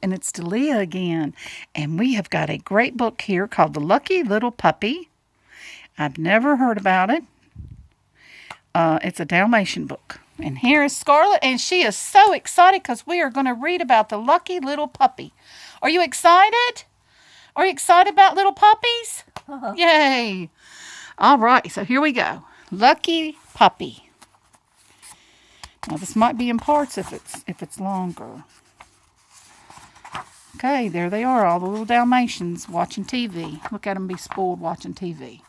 and it's Delia again. And we have got a great book here called The Lucky Little Puppy. I've never heard about it. It's a Dalmatian book. And here is Scarlett, and she is so excited because we are going to read about the lucky little puppy. Are you excited? Are you excited about little puppies? Yay! All right, so here we go. Lucky puppy. Now this might be in parts if it's longer. Okay, there they are, all the little Dalmatians watching TV. Look at them be spoiled watching TV.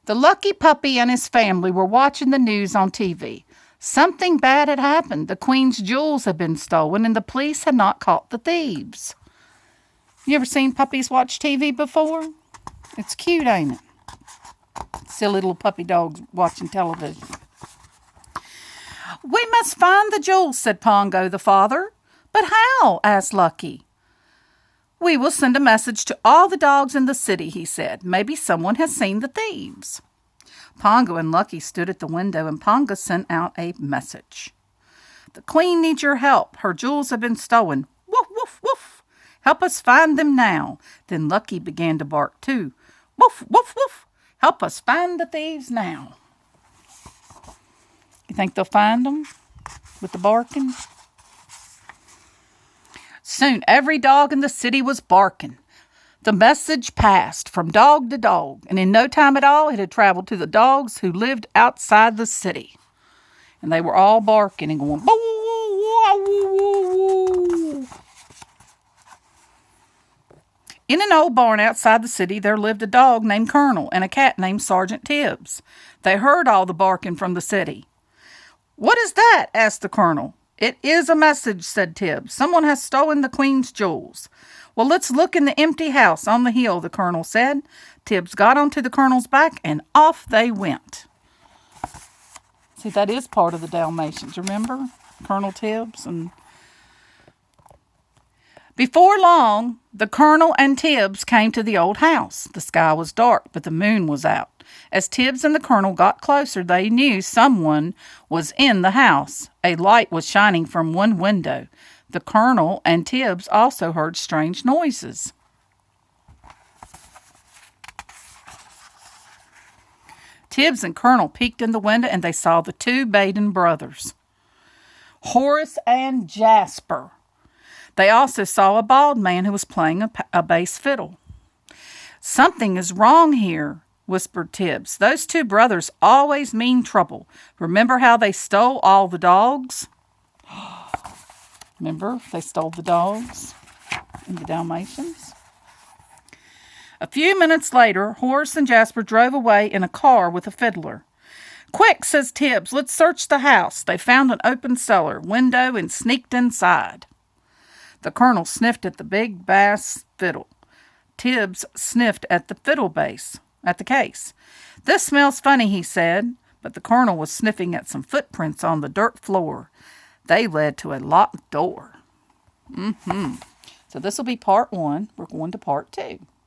The lucky puppy and his family were watching the news on TV. Something bad had happened. The Queen's jewels had been stolen, and the police had not caught the thieves. You ever seen puppies watch TV before? It's cute, ain't it? Silly little puppy dogs watching television. We must find the jewels, said Pongo the father. But how? Asked Lucky. We will send a message to all the dogs in the city, he said. Maybe someone has seen the thieves. Pongo and Lucky stood at the window, and Pongo sent out a message. The Queen needs your help. Her jewels have been stolen. Woof, woof, woof. Help us find them now. Then Lucky began to bark too. Woof, woof, woof. Help us find the thieves now. You think they'll find them with the barking? Soon every dog in the city was barking. The message passed from dog to dog, and in no time at all it had traveled to the dogs who lived outside the city. And they were all barking and going, boo, woo, woo, woo, woo. In an old barn outside the city there lived a dog named Colonel and a cat named Sergeant Tibbs. They heard all the barking from the city. What is that? Asked the Colonel. It is a message, said Tibbs. Someone has stolen the Queen's jewels. Well, let's look in the empty house on the hill, the Colonel said. Tibbs got onto the Colonel's back, and off they went. See, that is part of the Dalmatians, remember? Colonel Tibbs. And before long, the Colonel and Tibbs came to the old house. The sky was dark, but the moon was out. As Tibbs and the Colonel got closer, they knew someone was in the house. A light was shining from one window. The Colonel and Tibbs also heard strange noises. Tibbs and Colonel peeked in the window, and they saw the two Baden brothers, Horace and Jasper. They also saw a bald man who was playing a bass fiddle. Something is wrong here, whispered Tibbs. Those two brothers always mean trouble. Remember how they stole all the dogs? Remember, they stole the dogs in the Dalmatians? A few minutes later, Horace and Jasper drove away in a car with a fiddler. Quick, says Tibbs, let's search the house. They found an open cellar window and sneaked inside. The Colonel sniffed at the big bass fiddle. Tibbs sniffed at the fiddle bass. At the case. This smells funny, he said, but the Colonel was sniffing at some footprints on the dirt floor. They led to a locked door. So this will be part 1. We're going to part 2.